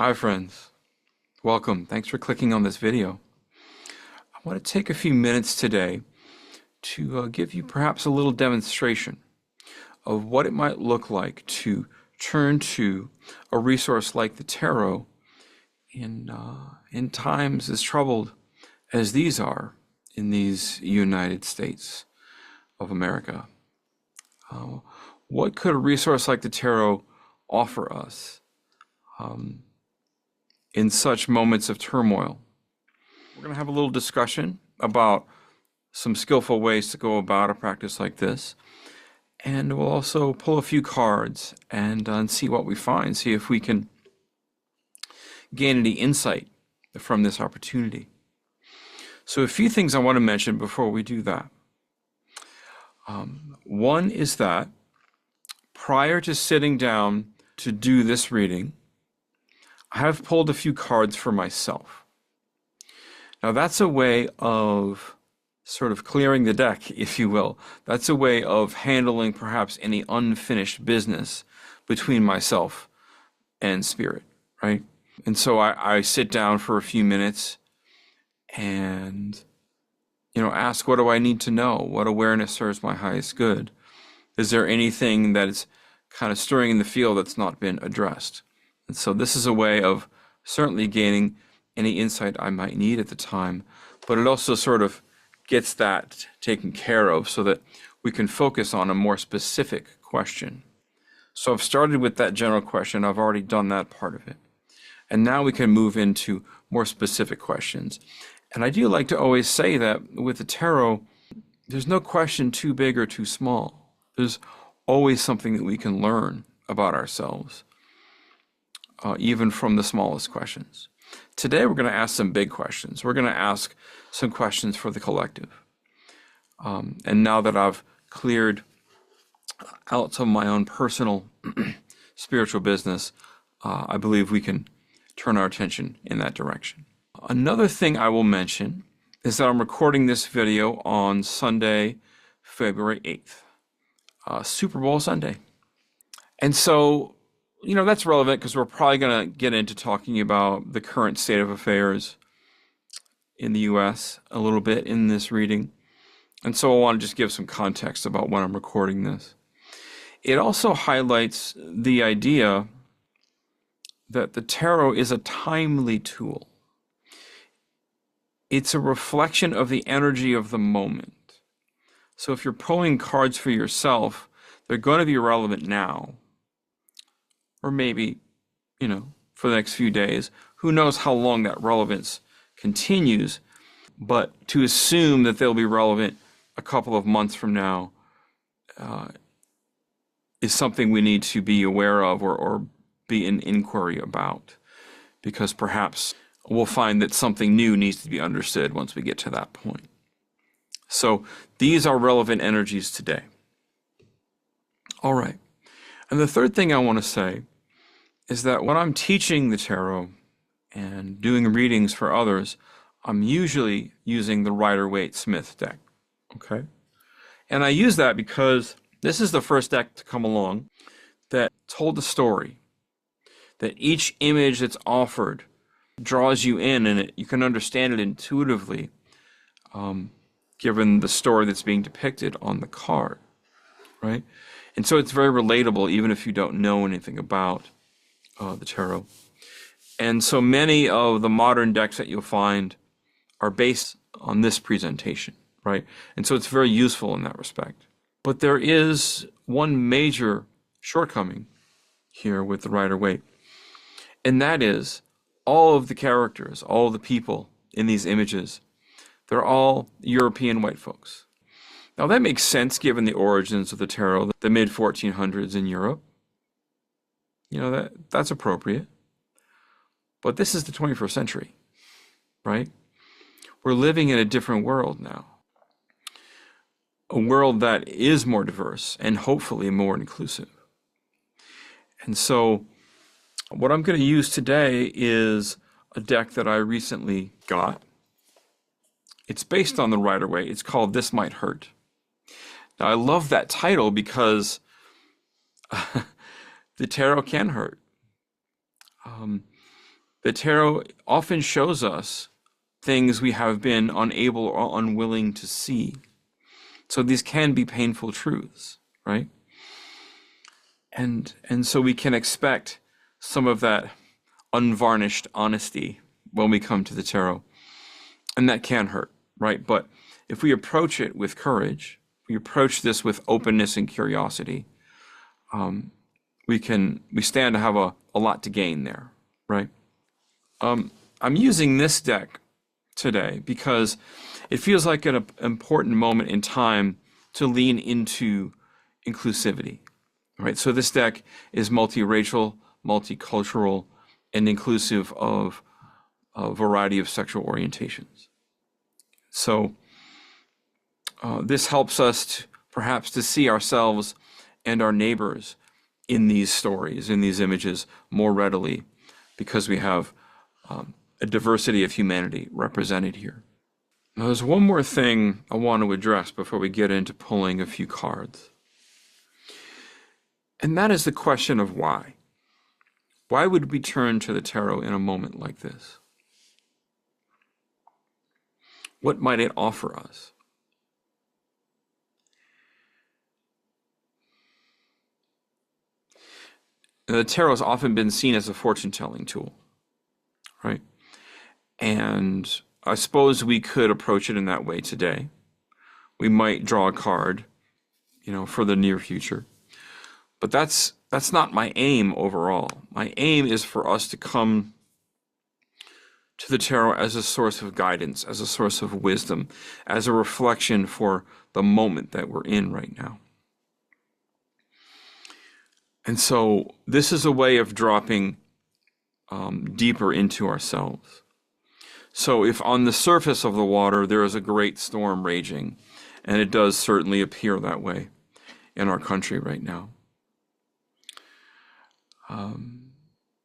Hi friends, welcome. Thanks for clicking on this video. I want to take a few minutes today to give you perhaps a little demonstration of what it might look like to turn to a resource like the tarot in times as troubled as these are in these United States of America. What could a resource like the tarot offer us in such moments of turmoil? We're going to have a little discussion about some skillful ways to go about a practice like this. And we'll also pull a few cards and see what we find, see if we can gain any insight from this opportunity. So a few things I want to mention before we do that. One is that prior to sitting down to do this reading, I have pulled a few cards for myself. Now that's a way of sort of clearing the deck, if you will. That's a way of handling perhaps any unfinished business between myself and spirit, right? And so I sit down for a few minutes and, ask, what do I need to know? What awareness serves my highest good? Is there anything that is kind of stirring in the field that's not been addressed? And so this is a way of certainly gaining any insight I might need at the time, but it also sort of gets that taken care of so that we can focus on a more specific question. So I've started with that general question. I've already done that part of it. And now we can move into more specific questions. And I do like to always say that with the tarot, there's no question too big or too small. There's always something that we can learn about ourselves, even from the smallest questions. Today, we're going to ask some big questions. We're going to ask some questions for the collective. And now that I've cleared out some of my own personal spiritual business, I believe we can turn our attention in that direction. Another thing I will mention is that I'm recording this video on Sunday, February 8th, Super Bowl Sunday. And so, that's relevant because we're probably going to get into talking about the current state of affairs in the U.S. a little bit in this reading. And so I want to just give some context about when I'm recording this. It also highlights the idea that the tarot is a timely tool. It's a reflection of the energy of the moment. So if you're pulling cards for yourself, they're going to be relevant now. Or maybe, for the next few days. Who knows how long that relevance continues. But to assume that they'll be relevant a couple of months from now is something we need to be aware of or be in inquiry about. Because perhaps we'll find that something new needs to be understood once we get to that point. So these are relevant energies today. All right. And the third thing I want to say is that when I'm teaching the tarot and doing readings for others, I'm usually using the Rider-Waite-Smith deck, okay? And I use that because this is the first deck to come along that told the story, that each image that's offered draws you in and you can understand it intuitively, given the story that's being depicted on the card, right? And so it's very relatable even if you don't know anything about the tarot. And so many of the modern decks that you'll find are based on this presentation, right? And so it's very useful in that respect. But there is one major shortcoming here with the Rider-Waite, and that is all of the characters, all of the people in these images, they're all European white folks. Now that makes sense given the origins of the tarot, the mid-1400s in Europe. That's appropriate. But this is the 21st century, right? We're living in a different world now. A world that is more diverse and hopefully more inclusive. And so what I'm going to use today is a deck that I recently got. It's based on the Rider-Waite. It's called This Might Hurt. Now I love that title because the tarot can hurt. The tarot often shows us things we have been unable or unwilling to see. So these can be painful truths, right? And so we can expect some of that unvarnished honesty when we come to the tarot. And that can hurt, right? But if we approach it with courage, we approach this with openness and curiosity, we stand to have a lot to gain there, right? I'm using this deck today because it feels like an important moment in time to lean into inclusivity, right? So this deck is multiracial, multicultural, and inclusive of a variety of sexual orientations. So this helps us perhaps to see ourselves and our neighbors in these stories, in these images more readily, because we have a diversity of humanity represented here. Now, there's one more thing I want to address before we get into pulling a few cards. And that is the question of why. Why would we turn to the tarot in a moment like this? What might it offer us? Now, the tarot has often been seen as a fortune-telling tool, right? And I suppose we could approach it in that way today. We might draw a card, for the near future. But that's not my aim overall. My aim is for us to come to the tarot as a source of guidance, as a source of wisdom, as a reflection for the moment that we're in right now. And so this is a way of dropping deeper into ourselves. So if on the surface of the water there is a great storm raging, and it does certainly appear that way in our country right now,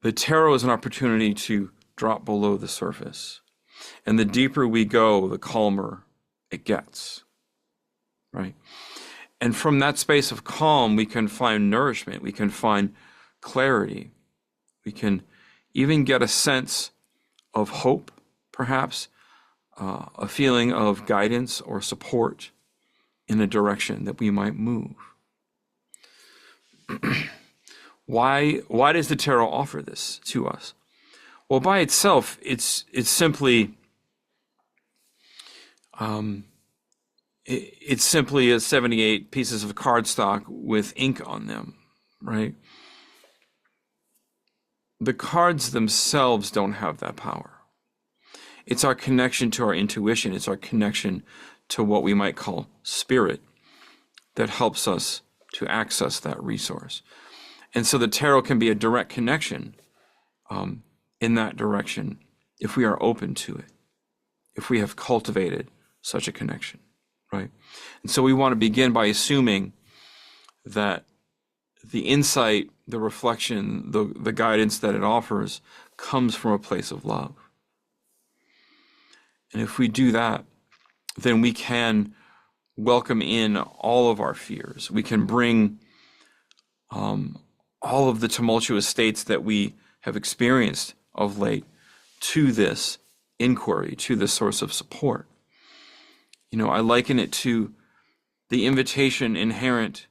the tarot is an opportunity to drop below the surface. And the deeper we go, the calmer it gets, right? And from that space of calm, we can find nourishment, we can find clarity, we can even get a sense of hope, perhaps, a feeling of guidance or support in a direction that we might move. Why does the tarot offer this to us? Well, by itself, it's simply it's simply a 78 pieces of cardstock with ink on them, right? The cards themselves don't have that power. It's our connection to our intuition. It's our connection to what we might call spirit that helps us to access that resource. And so the tarot can be a direct connection in that direction if we are open to it, if we have cultivated such a connection, right? And so we want to begin by assuming that the insight, the reflection, the guidance that it offers comes from a place of love. And if we do that, then we can welcome in all of our fears. We can bring all of the tumultuous states that we have experienced of late to this inquiry, to this source of support. I liken it to the invitation inherent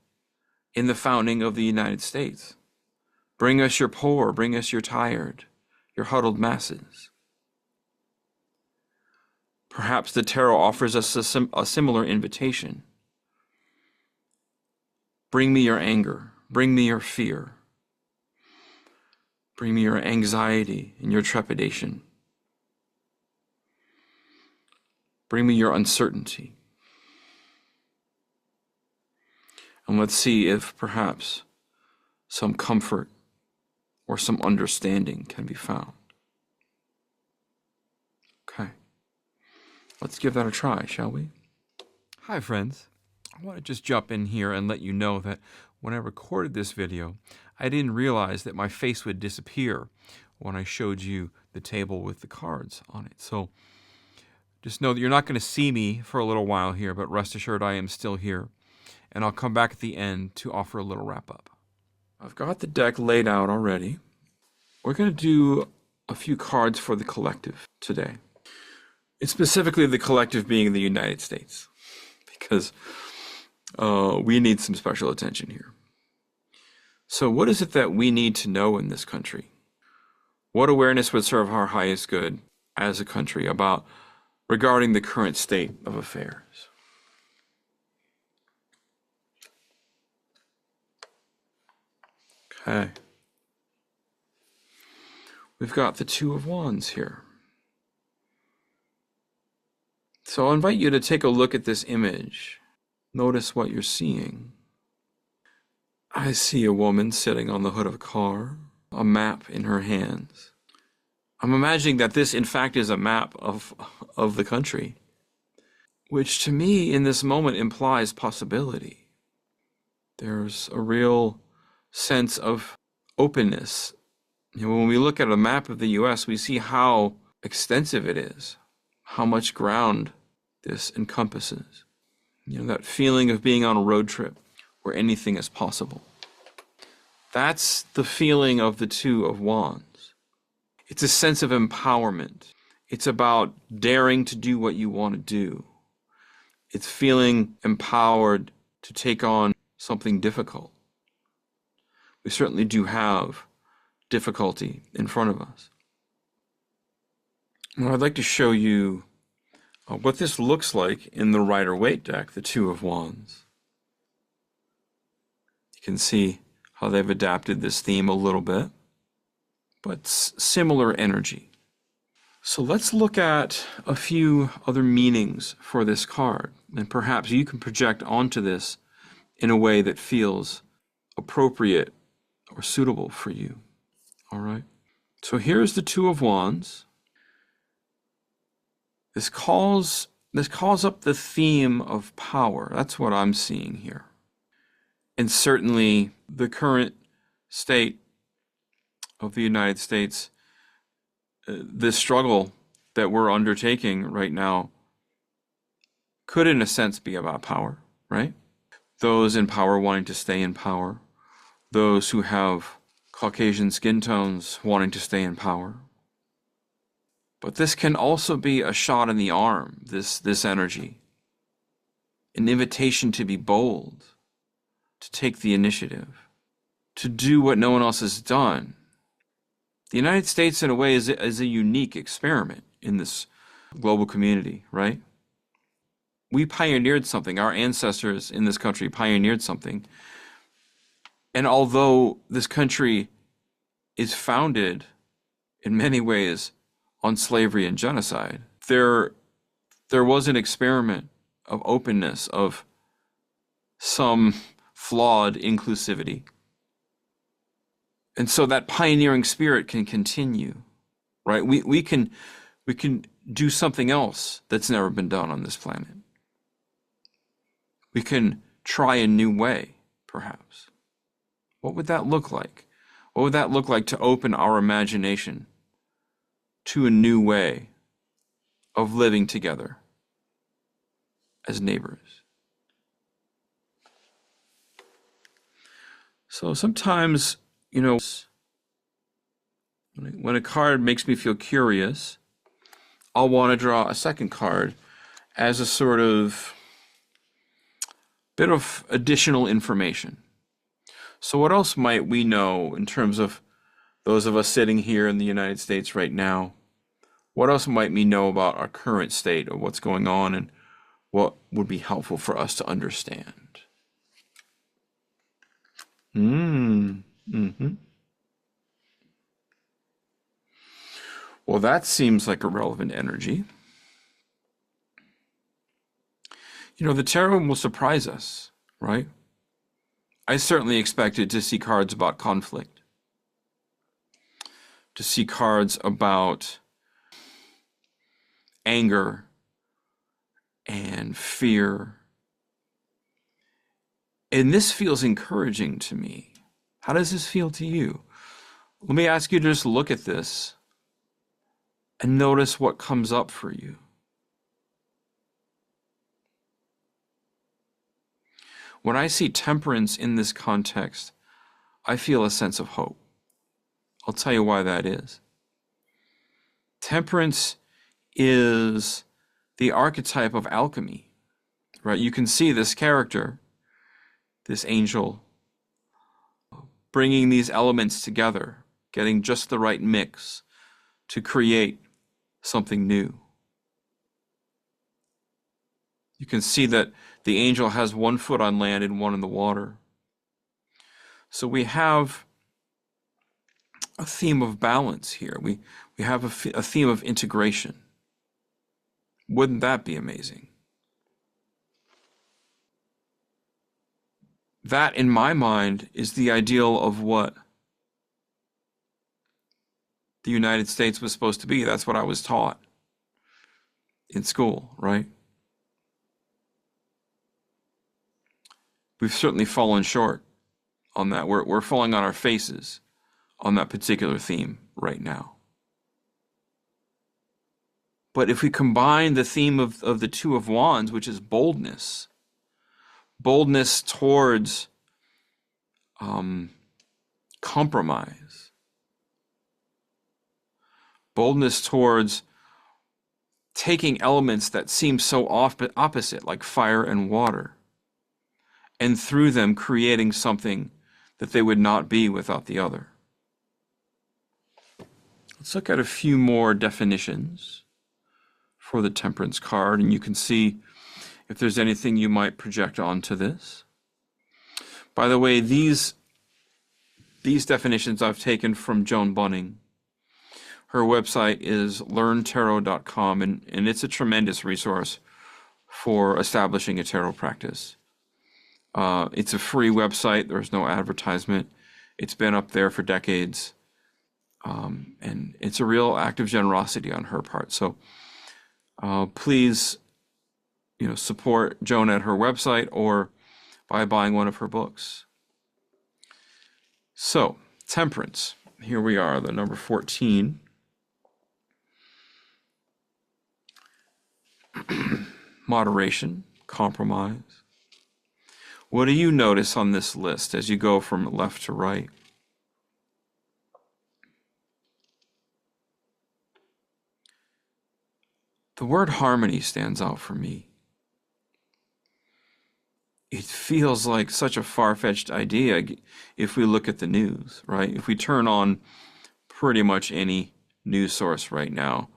in the founding of the United States. Bring us your poor, bring us your tired, your huddled masses. Perhaps the tarot offers us a similar invitation. Bring me your anger, bring me your fear, bring me your anxiety and your trepidation. Bring me your uncertainty. And let's see if perhaps some comfort or some understanding can be found. Okay. Let's give that a try, shall we? Hi, friends. I want to just jump in here and let you know that when I recorded this video, I didn't realize that my face would disappear when I showed you the table with the cards on it. So just know that you're not going to see me for a little while here, but rest assured I am still here. And I'll come back at the end to offer a little wrap up. I've got the deck laid out already. We're going to do a few cards for the collective today. It's specifically the collective being the United States, because we need some special attention here. So what is it that we need to know in this country? What awareness would serve our highest good as a country regarding the current state of affairs? Okay. We've got the Two of Wands here. So I'll invite you to take a look at this image. Notice what you're seeing. I see a woman sitting on the hood of a car, a map in her hands. I'm imagining that this, in fact, is a map of the country, which to me in this moment implies possibility. There's a real sense of openness. When we look at a map of the U.S., we see how extensive it is, how much ground this encompasses. That feeling of being on a road trip where anything is possible. That's the feeling of the Two of Wands. It's a sense of empowerment. It's about daring to do what you want to do. It's feeling empowered to take on something difficult. We certainly do have difficulty in front of us. Now, I'd like to show you what this looks like in the Rider-Waite deck, the Two of Wands. You can see how they've adapted this theme a little bit, but similar energy. So let's look at a few other meanings for this card, and perhaps you can project onto this in a way that feels appropriate or suitable for you. All right. So here's the Two of Wands. This calls up the theme of power. That's what I'm seeing here. And certainly the current state of the United States, this struggle that we're undertaking right now could in a sense be about power, right? Those in power wanting to stay in power, those who have Caucasian skin tones wanting to stay in power. But this can also be a shot in the arm, this energy, an invitation to be bold, to take the initiative, to do what no one else has done. The United States, in a way, is a unique experiment in this global community, right? We pioneered something. Our ancestors in this country pioneered something. And although this country is founded in many ways on slavery and genocide, there was an experiment of openness, of some flawed inclusivity. And so that pioneering spirit can continue, right? We can do something else that's never been done on this planet. We can try a new way, perhaps. What would that look like? What would that look like to open our imagination to a new way of living together as neighbors? So sometimes, when a card makes me feel curious, I'll want to draw a second card as a sort of bit of additional information. So what else might we know in terms of those of us sitting here in the United States right now? What else might we know about our current state of what's going on and what would be helpful for us to understand? Well, that seems like a relevant energy. The tarot will surprise us, right? I certainly expected to see cards about conflict, to see cards about anger and fear. And this feels encouraging to me. How does this feel to you? Let me ask you to just look at this and notice what comes up for you. When I see temperance in this context, I feel a sense of hope. I'll tell you why that is. Temperance is the archetype of alchemy, right? You can see this character, this angel, bringing these elements together, getting just the right mix to create something new. You can see that the angel has one foot on land and one in the water. So we have a theme of balance here. We have a theme of integration. Wouldn't that be amazing? That, in my mind, is the ideal of what the United States was supposed to be. That's what I was taught in school, right? We've certainly fallen short on that. We're falling on our faces on that particular theme right now. But if we combine the theme of the Two of Wands, which is boldness towards compromise, boldness towards taking elements that seem so opposite, like fire and water, and through them creating something that they would not be without the other. Let's look at a few more definitions for the Temperance card, and you can see if there's anything you might project onto this. By the way, these definitions I've taken from Joan Bunning. Her website is learntarot.com, and it's a tremendous resource for establishing a tarot practice. It's a free website. There's no advertisement. It's been up there for decades. And it's a real act of generosity on her part. So please, support Joan at her website or by buying one of her books. So, Temperance. Here we are, the number 14. Moderation, compromise. What do you notice on this list as you go from left to right? The word harmony stands out for me. It feels like such a far-fetched idea if we look at the news, right? If we turn on pretty much any news source right now,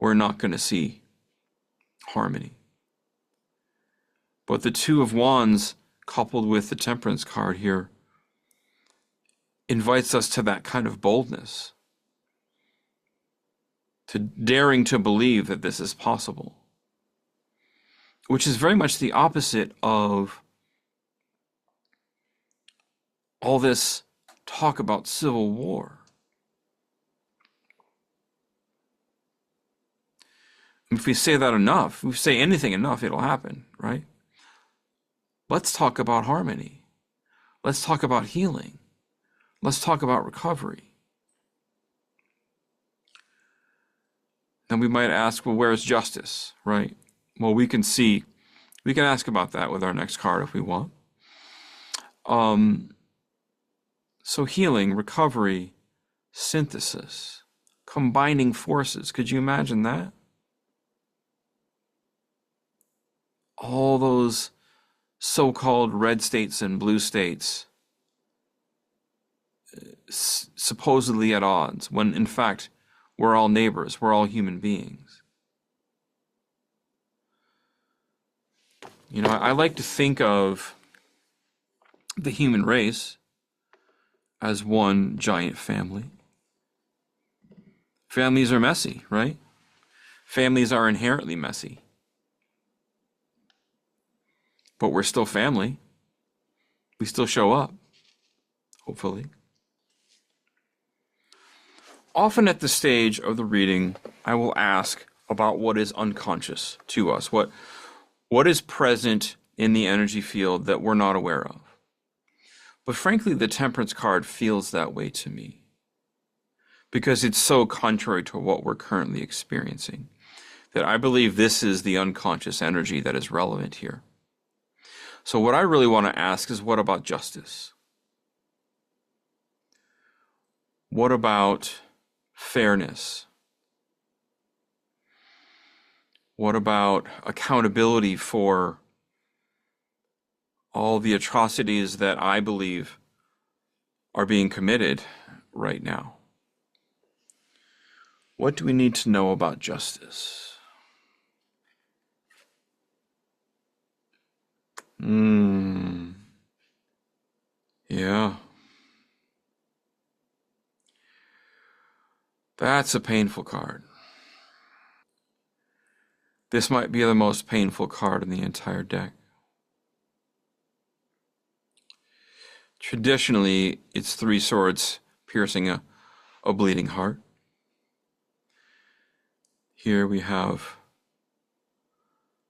we're not going to see harmony. But the Two of Wands, coupled with the Temperance card here, invites us to that kind of boldness, to daring to believe that this is possible, which is very much the opposite of all this talk about civil war. If we say that enough, if we say anything enough, it'll happen, right? Let's talk about harmony. Let's talk about healing. Let's talk about recovery. Then we might ask, well, where's justice, right? Well, we can ask about that with our next card if we want. So healing, recovery, synthesis, combining forces. Could you imagine that? All those so-called red states and blue states supposedly at odds, when in fact we're all neighbors, we're all human beings. I like to think of the human race as one giant family. Families are messy, right? Families are inherently messy. But we're still family. We still show up, hopefully. Often at the stage of the reading, I will ask about what is unconscious to us, what is present in the energy field that we're not aware of. But frankly, the Temperance card feels that way to me because it's so contrary to what we're currently experiencing that I believe this is the unconscious energy that is relevant here. So what I really want to ask is, what about justice? What about fairness? What about accountability for all the atrocities that I believe are being committed right now? What do we need to know about justice? Yeah. That's a painful card. This might be the most painful card in the entire deck. Traditionally, it's 3 swords piercing a bleeding heart. Here we have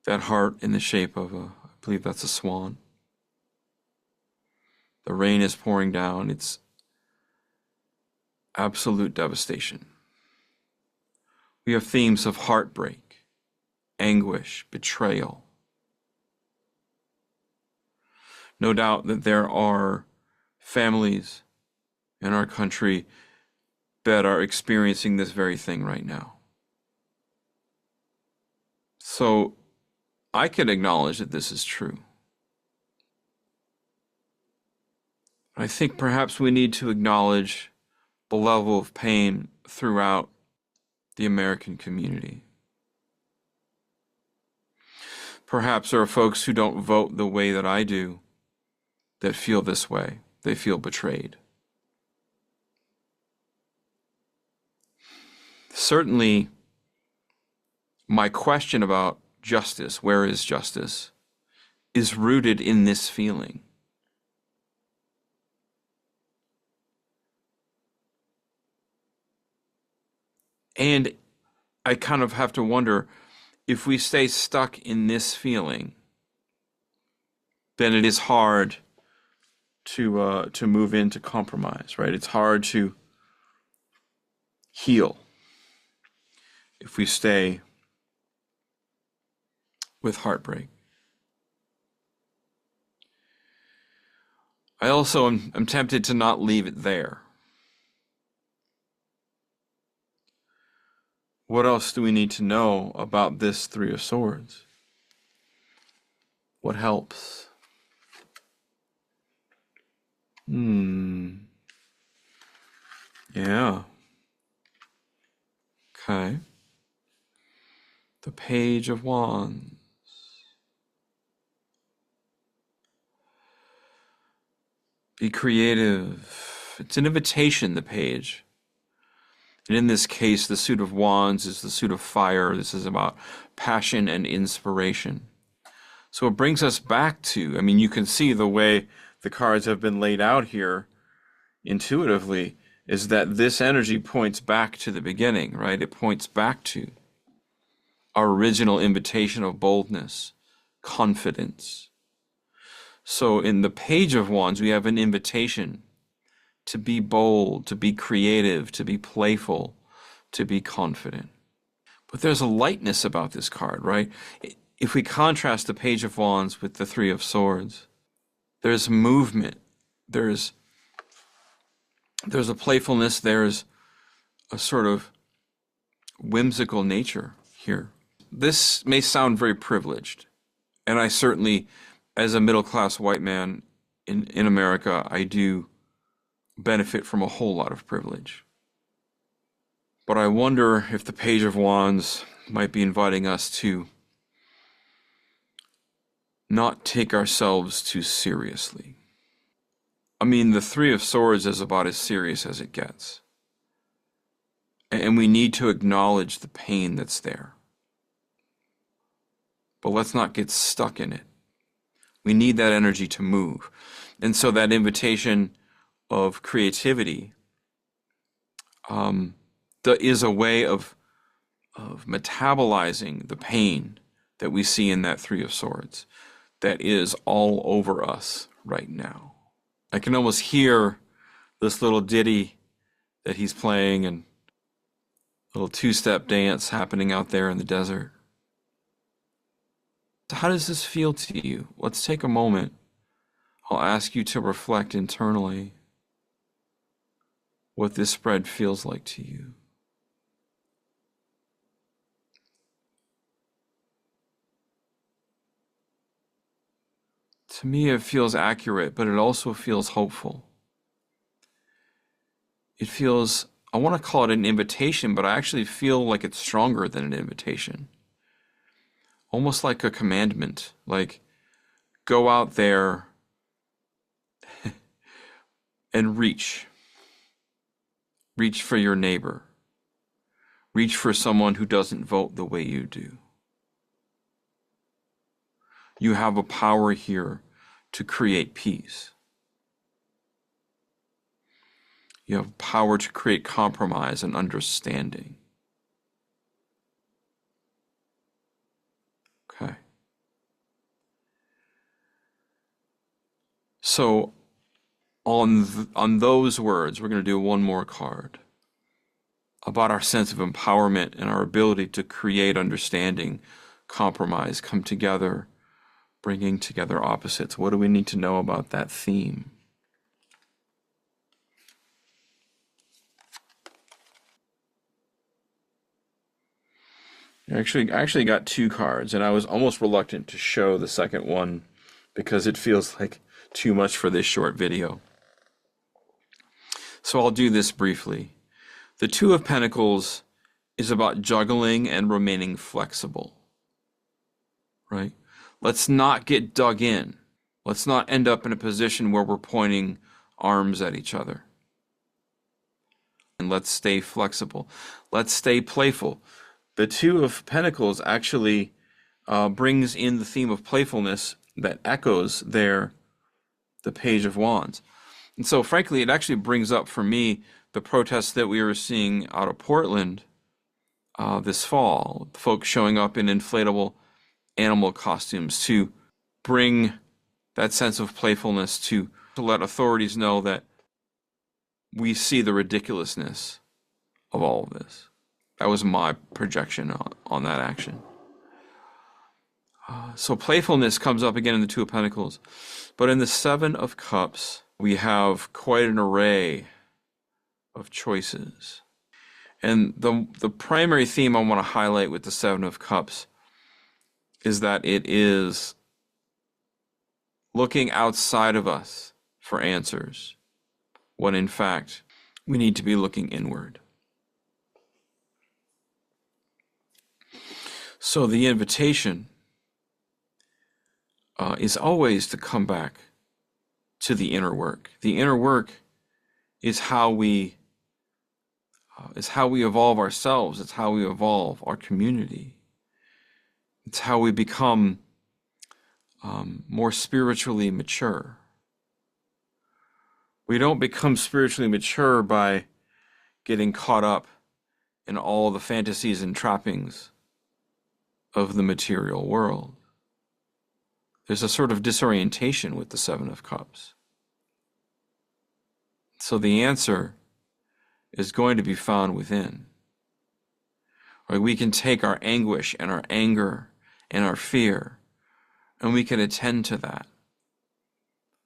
that heart in the shape of I believe that's a swan. The rain is pouring down. It's absolute devastation. We have themes of heartbreak, anguish, betrayal. No doubt that there are families in our country that are experiencing this very thing right now. So I can acknowledge that this is true. I think perhaps we need to acknowledge the level of pain throughout the American community. Perhaps there are folks who don't vote the way that I do that feel this way. They feel betrayed. Certainly, my question about justice, where is justice, is rooted in this feeling. And I kind of have to wonder, if we stay stuck in this feeling, then it is hard to move into compromise, right? It's hard to heal if we stay with heartbreak. I also am tempted to not leave it there. What else do we need to know about this 3 of Swords? What helps? Yeah. Okay. The Page of Wands. Be creative. It's an invitation, the page. And in this case, the suit of wands is the suit of fire. This is about passion and inspiration. So it brings us back to, I mean, you can see the way the cards have been laid out here intuitively, is that this energy points back to the beginning, right? It points back to our original invitation of boldness, confidence. So in the Page of Wands, we have an invitation to be bold, to be creative, to be playful, to be confident. But there's a lightness about this card, right? If we contrast the Page of Wands with the 3 of Swords, there's movement, there's a playfulness, there's a sort of whimsical nature here. This may sound very privileged, and I certainly, as a middle-class white man in America, I do benefit from a whole lot of privilege. But I wonder if the Page of Wands might be inviting us to not take ourselves too seriously. I mean, the 3 of Swords is about as serious as it gets. And we need to acknowledge the pain that's there. But let's not get stuck in it. We need that energy to move. And so that invitation of creativity is a way of metabolizing the pain that we see in that 3 of Swords that is all over us right now. I can almost hear this little ditty that he's playing and a little 2-step dance happening out there in the desert. How does this feel to you? Let's take a moment. I'll ask you to reflect internally what this spread feels like to you. To me, it feels accurate, but it also feels hopeful. It feels, I want to call it an invitation, but I actually feel like it's stronger than an invitation. Almost like a commandment, like go out there and reach. Reach for your neighbor. Reach for someone who doesn't vote the way you do. You have a power here to create peace. You have power to create compromise and understanding. Okay. So on those words, we're going to do one more card about our sense of empowerment and our ability to create understanding, compromise, come together, bringing together opposites. What do we need to know about that theme? I actually got two cards, and I was almost reluctant to show the second one because it feels like too much for this short video. So I'll do this briefly. The Two of Pentacles is about juggling and remaining flexible, right? Let's not get dug in. Let's not end up in a position where we're pointing arms at each other. And let's stay flexible. Let's stay playful. The Two of Pentacles actually brings in the theme of playfulness that echoes there, the Page of Wands. And so, frankly, it actually brings up for me the protests that we were seeing out of Portland this fall, folks showing up in inflatable animal costumes to bring that sense of playfulness to let authorities know that we see the ridiculousness of all of this. That was my projection on that action. So playfulness comes up again in the Two of Pentacles. But in the Seven of Cups, we have quite an array of choices. And the primary theme I want to highlight with the Seven of Cups is that it is looking outside of us for answers, when in fact, we need to be looking inward. So the invitation is always to come back to the inner work. The inner work is how we evolve ourselves. It's how we evolve our community. It's how we become more spiritually mature. We don't become spiritually mature by getting caught up in all the fantasies and trappings of the material world. There's a sort of disorientation with the Seven of Cups. So the answer is going to be found within. Right? We can take our anguish and our anger and our fear, and we can attend to that.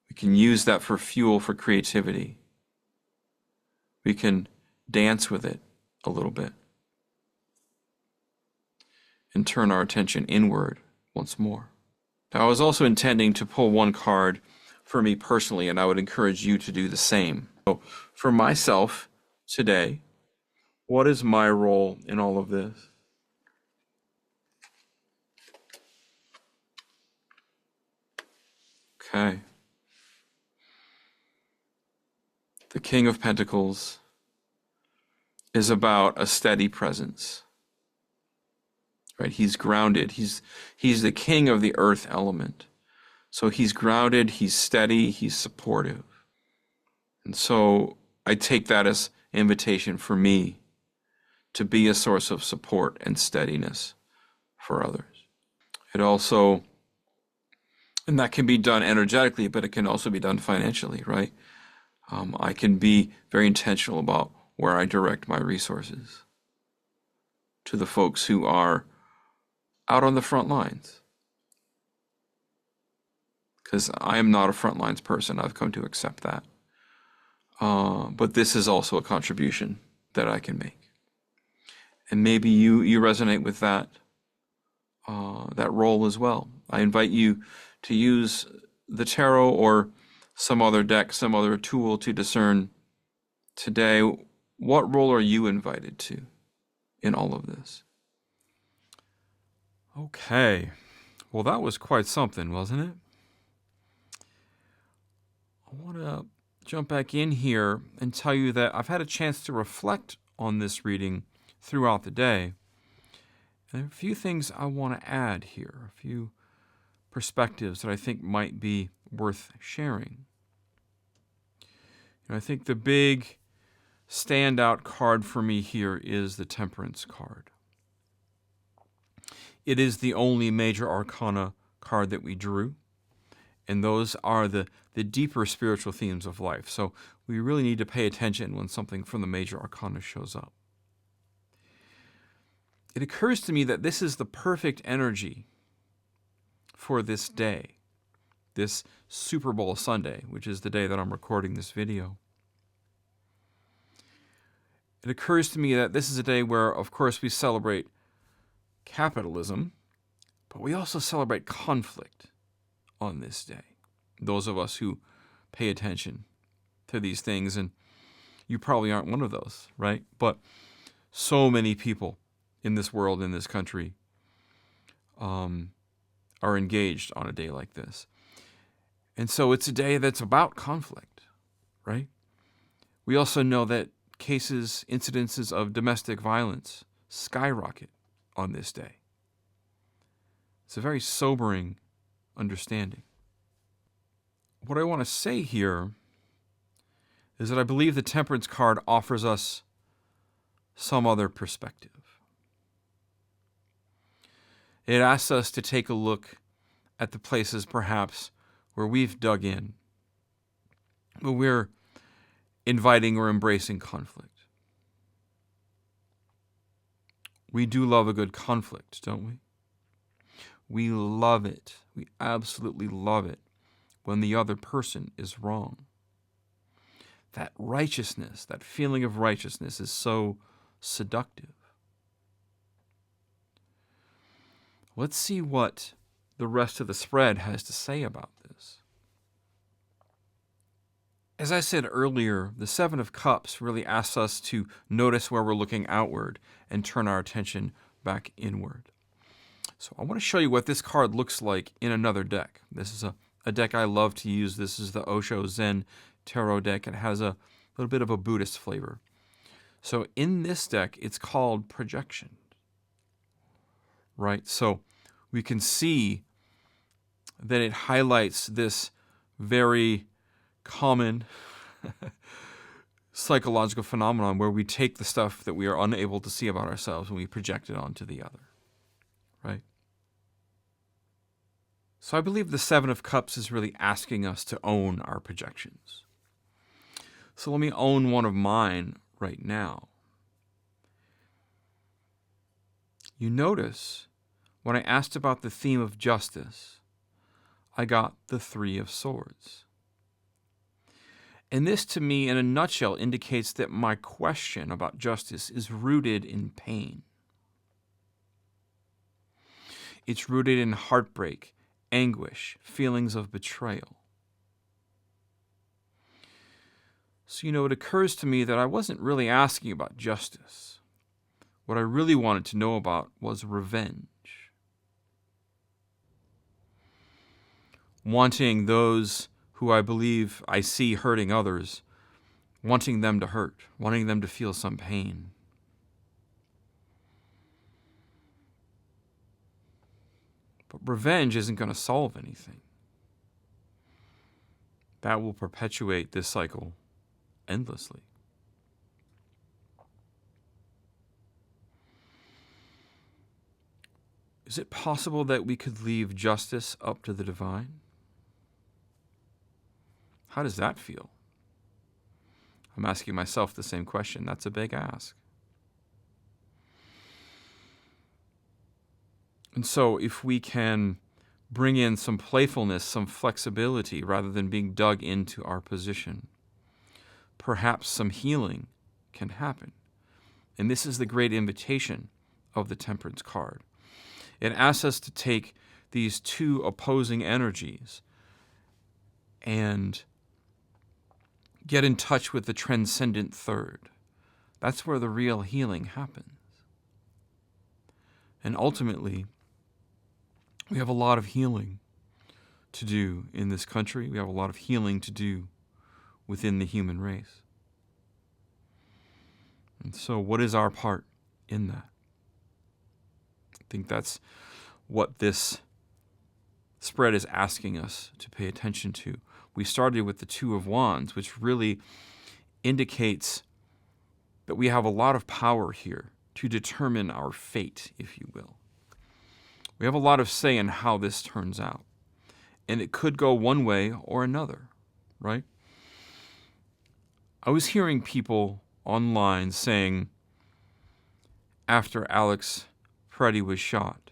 We can use that for fuel for creativity. We can dance with it a little bit and turn our attention inward once more. Now, I was also intending to pull one card for me personally, and I would encourage you to do the same. So for myself today, what is my role in all of this? Okay. The King of Pentacles is about a steady presence. Right? He's grounded. He's the king of the earth element. So he's grounded, he's steady, he's supportive. And so I take that as an invitation for me to be a source of support and steadiness for others. It also, and that can be done energetically, but it can also be done financially, right? I can be very intentional about where I direct my resources to the folks who are out on the front lines. Because I am not a front lines person. I've come to accept that. But this is also a contribution that I can make. And maybe you resonate with that role as well. I invite you to use the tarot or some other deck, some other tool to discern today, what role are you invited to in all of this? Okay. Well, that was quite something, wasn't it? I want to jump back in here and tell you that I've had a chance to reflect on this reading throughout the day. And there are a few things I want to add here, a few perspectives that I think might be worth sharing. I think the big standout card for me here is the Temperance card. It is the only major arcana card that we drew, and those are the deeper spiritual themes of life. So we really need to pay attention when something from the major arcana shows up. It occurs to me that this is the perfect energy for this day, this Super Bowl Sunday, which is the day that I'm recording this video. It occurs to me that this is a day where, of course, we celebrate capitalism, but we also celebrate conflict on this day. Those of us who pay attention to these things, and you probably aren't one of those, right? But so many people in this world, in this country, are engaged on a day like this. And so it's a day that's about conflict, right? We also know that cases, incidences of domestic violence skyrocket on this day. It's a very sobering understanding. What I want to say here is that I believe the Temperance card offers us some other perspective. It asks us to take a look at the places perhaps where we've dug in, where we're inviting or embracing conflict. We do love a good conflict, don't we? We love it. We absolutely love it when the other person is wrong. That righteousness, that feeling of righteousness is so seductive. Let's see what the rest of the spread has to say about this. As I said earlier, the Seven of Cups really asks us to notice where we're looking outward and turn our attention back inward. So I want to show you what this card looks like in another deck. This is a deck I love to use. This is the Osho Zen Tarot deck. It has a little bit of a Buddhist flavor. So in this deck, it's called Projection, right? So we can see that it highlights this very common psychological phenomenon where we take the stuff that we are unable to see about ourselves and we project it onto the other, right? So I believe the Seven of Cups is really asking us to own our projections. So let me own one of mine right now. You notice when I asked about the theme of justice, I got the Three of Swords. And this, to me, in a nutshell, indicates that my question about justice is rooted in pain. It's rooted in heartbreak, anguish, feelings of betrayal. So, it occurs to me that I wasn't really asking about justice. What I really wanted to know about was revenge. Wanting those who I believe I see hurting others, wanting them to hurt, wanting them to feel some pain. But revenge isn't going to solve anything. That will perpetuate this cycle endlessly. Is it possible that we could leave justice up to the divine? How does that feel? I'm asking myself the same question. That's a big ask. And so if we can bring in some playfulness, some flexibility, rather than being dug into our position, perhaps some healing can happen. And this is the great invitation of the Temperance card. It asks us to take these two opposing energies and get in touch with the transcendent third. That's where the real healing happens. And ultimately, we have a lot of healing to do in this country. We have a lot of healing to do within the human race. And so what is our part in that? I think that's what this spread is asking us to pay attention to. We started with the Two of Wands, which really indicates that we have a lot of power here to determine our fate, if you will. We have a lot of say in how this turns out. And it could go one way or another, right? I was hearing people online saying, after Alex Preddy was shot,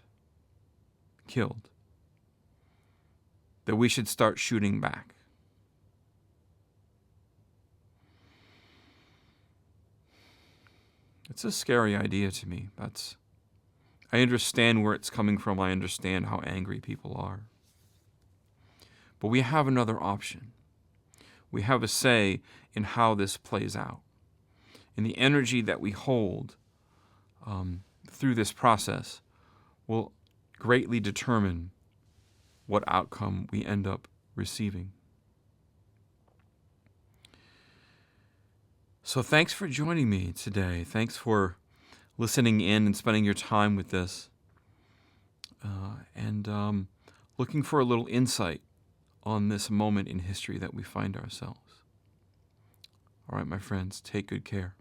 killed, that we should start shooting back. It's a scary idea to me. I understand where it's coming from. I understand how angry people are. But we have another option. We have a say in how this plays out. And the energy that we hold through this process will greatly determine what outcome we end up receiving. So thanks for joining me today. Thanks for listening in and spending your time with this. And looking for a little insight on this moment in history that we find ourselves. All right, my friends, take good care.